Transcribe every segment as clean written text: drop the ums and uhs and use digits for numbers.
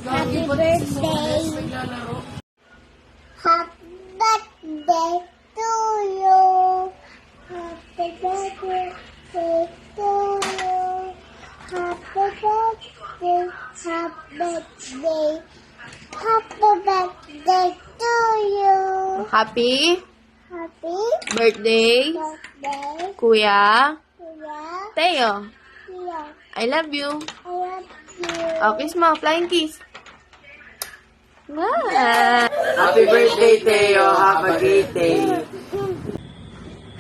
Happy birthday. Happy birthday to you. Happy birthday to you. Happy birthday. Happy birthday. Happy birthday to you. Happy Happy birthday, birthday, Kuya Kuya. Teo. Kuya. I love you. I love you. Oh, kiss mo. Flying kiss. Ah. Happy birthday, Teo. Have a great day.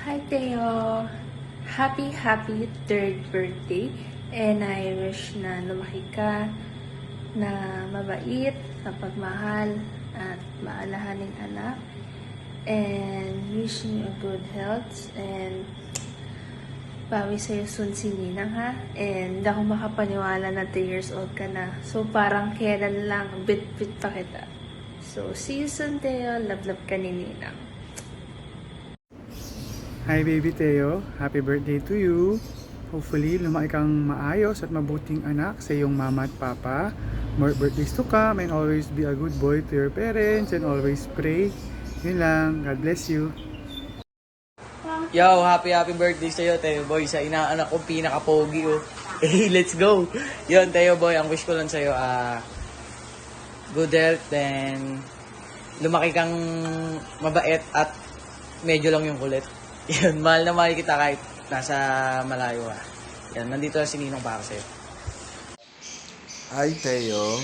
Hi Teo! Happy third birthday and I wish na lumaki ka na mabait, mapagmahal at maalahaning anak and wishing you a good health and bawi sa'yo soon si Ninang ha and hindi ako makapaniwala na 3 years old ka na so parang kailan lang bit-bit pa kita so see you soon Teo, love ka ni Ninang. Hi baby Teo, happy birthday to you. Hopefully lumaki kang maayos at mabuting anak sa iyong mama at papa. More birthdays to come and always be a good boy to your parents and always pray. Yun lang, God bless you. Yo, happy birthday sa'yo, Teo Boy. Sa inaanak ko, pinaka-pogi, oh. Hey, let's go. Yun, Teo Boy, ang wish ko lang sa'yo, good health and lumaki kang mabait at medyo lang yung kulit. Yun, mahal na mahal kita kahit nasa malayo ha. Yan, nandito na si Ninong para sa'yo. Hi Teo,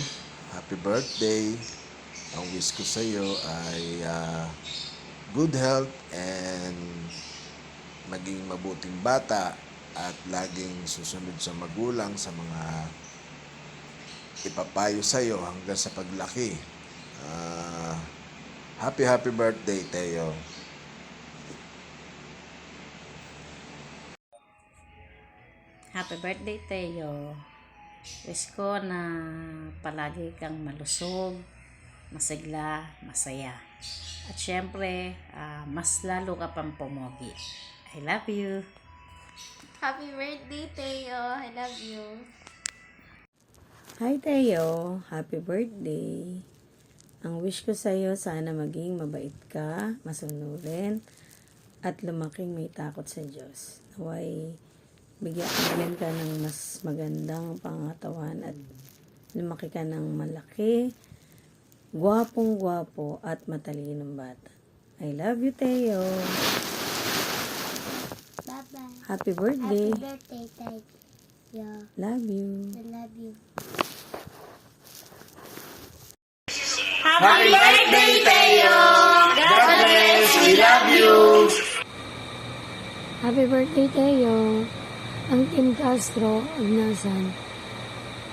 happy birthday. Ang wish ko sa iyo ay good health and maging mabuting bata at laging susunod sa magulang sa mga ipapayo sa iyo hanggang sa paglaki. Happy birthday Teo. Happy birthday, Teo. Wish ko na palagi kang malusog, masigla, masaya. At syempre, mas lalo ka pang pumogi. I love you. Happy birthday, Teo. I love you. Hi Teo, happy birthday. Ang wish ko sa'yo, sana maging mabait ka, masunurin, at lumaking may takot sa Diyos. Naway, bigyan ka ng mas magandang pangatawan at lumaki ka ng malaki, gwapong-gwapo at matalinong bata. I love you, Teo. Bye-bye. Happy birthday. Happy birthday, Teo. Love you. I love you. Happy birthday, Teo! God bless! We love you! Happy birthday, Teo. Ang Team Castro, Agnasan,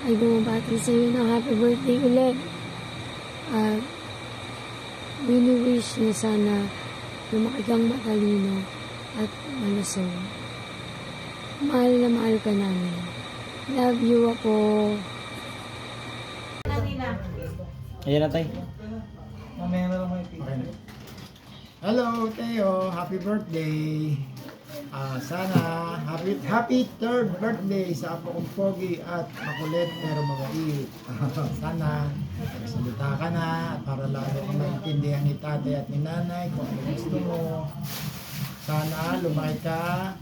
ay bumabati sa iyo ng happy birthday ulit. At wini-wish na sana lumaki kang matalino at malusog. Mahal na mahal ka namin. Love you ako. Ayan na tayo. Hello, Teo. Happy birthday. Sana happy third birthday sa apo kong pogi at makulit pero mabait. Sana magsalita ka na para lalo kang maintindihan ni tatay at ni nanay kung ano gusto mo. Sana lumaki ka,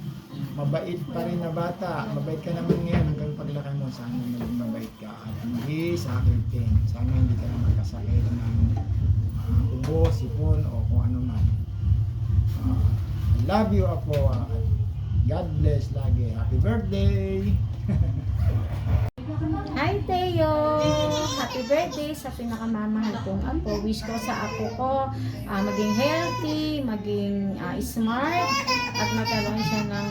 mabait pa rin na bata. Mabait ka naman ngayon hanggang paglaki mo. Sana maging mabait ka at hindi sa akin din. Sana hindi ka na magkasakit ng ubo, sipon o kung ano man. I love you, Apo. God bless lagi. Happy birthday! Hi, Teo! Happy birthday sa pinakamamahal kong apo. Wish ko sa apo ko maging healthy, maging smart, at magkaroon siya ng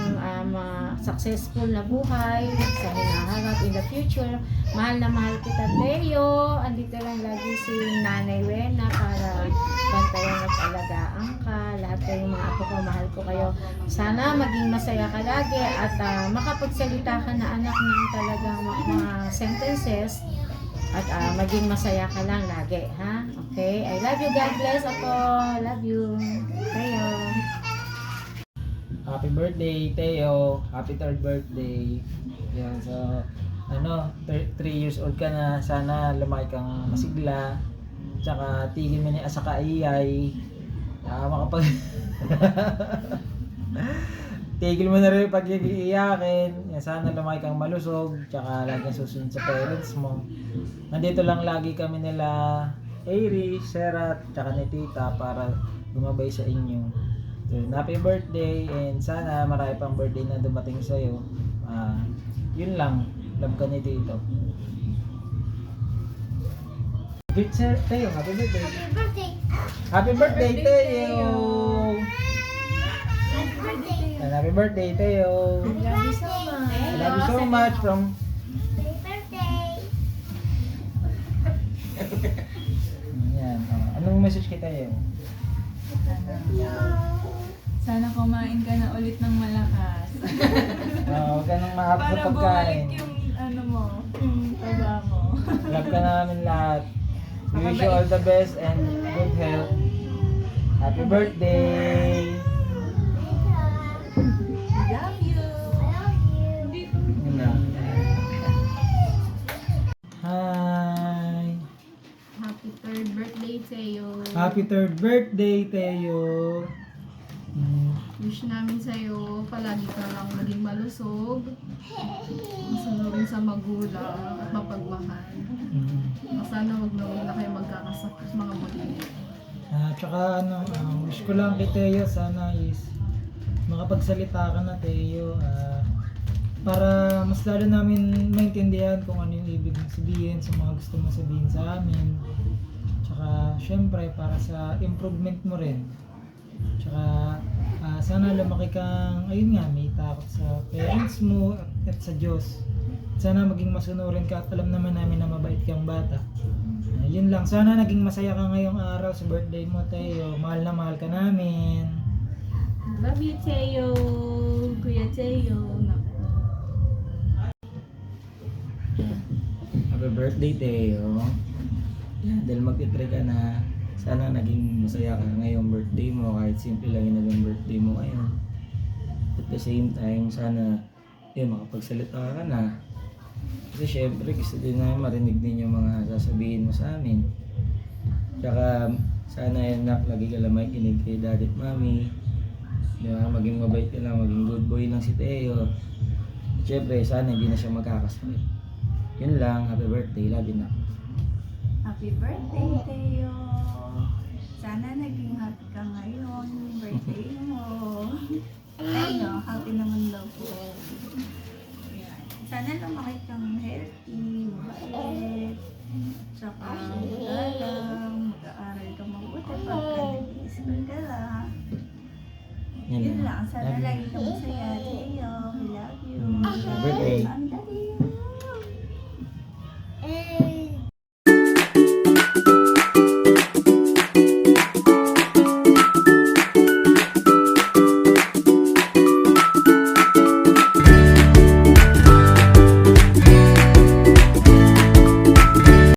successful na buhay sa hinaharap in the future. Mahal na mahal kita, Teo. Andito lang lagi si Nanay Wena para bantayan at alagaan ka. Lahat kayong mga apo ko, mahal ko kayo. Sana maging masaya ka lagi at makapagsalita ka na anak ng talagang mga sentences at maging masaya ka lang lagi, ha? Okay? I love you. God bless ako. Love you. Teo. Happy birthday, Teo. Happy third birthday. Yan, so 3 years old ka na, sana lumaki kang masigla. Tsaka tigil mo ni asa ka iyay. Makapag tigil mo na rin pag iiyakin. Sana lumaki kang malusog. Tsaka lagi kang susunod sa parents mo. Nandito lang lagi kami nila Airy, Serat, tsaka ni Tita para gumabay sa inyo. So, happy birthday and sana marami pang birthday na dumating sa'yo. Yun lang. Love ka ni Tito. Sir Teo, happy birthday. Happy birthday. Happy birthday, Teo. Happy birthday. And happy birthday, Teo. Love you so much. I love you so much from... Happy birthday. Yan. Anong message kita, Teo? Sana kumain ka na ulit ng malakas. Huwag ka nang mahap sa Para pagkain. bumalik yung ano mo, yung taba mo. Love ka namin lahat. We wish you all the best and good health. Happy birthday! Love you. Yun na. Hi! Happy 3rd birthday sa'yo. Happy 3rd birthday, Teo! Wish namin sa'yo, palagi ka lang maging malusog, masunurin sa magulang at mapagmahal. Sana wag na kayo magkakasakit mga magulang. Tsaka wish ko lang kay Teo, sana is makapagsalita ka na, Teo, para mas lalo namin maintindihan kung ano yung ibig mong sabihin sa mga gusto mong sabihin sa amin. Tsaka syempre para sa improvement mo rin. Tsaka sana lumaki kang, ayun nga, may takot sa parents mo at sa Diyos. Sana maging masunurin ka at alam naman namin na mabait kang bata. Yun lang, sana naging masaya ka ngayong araw sa birthday mo, Teo. Mahal na mahal ka namin. Love you, Teo. Kuya Teo. Happy birthday, Teo. Yan, dahil mag-try ka na, sana naging masaya ka ngayong birthday mo, kahit simple lang yung naging birthday mo ngayon. At the same time, sana makapagsalita ka na. Kasi syempre, gusto din namin marinig din yung mga sasabihin mo sa amin. Tsaka, sana lagi ka lang makikinig kay daddy at mami. Maging mabait ka lang, maging good boy lang si Teo. Syempre, sana hindi na siya magkakasakit. Yun lang, happy birthday, love you na. Happy birthday, Teo. Sana naging happy ka ngayon, birthday mo. Ano, happy naman daw po. Yan. Sana lumaki kang healthy, mabait. Tsaka magalang, mag-aaral ka mabuti pagka nag-i-school ka lang. Yun lang, sana lagi ka masaya, Teo. We love you. Happy birthday. Ang dali. Eh,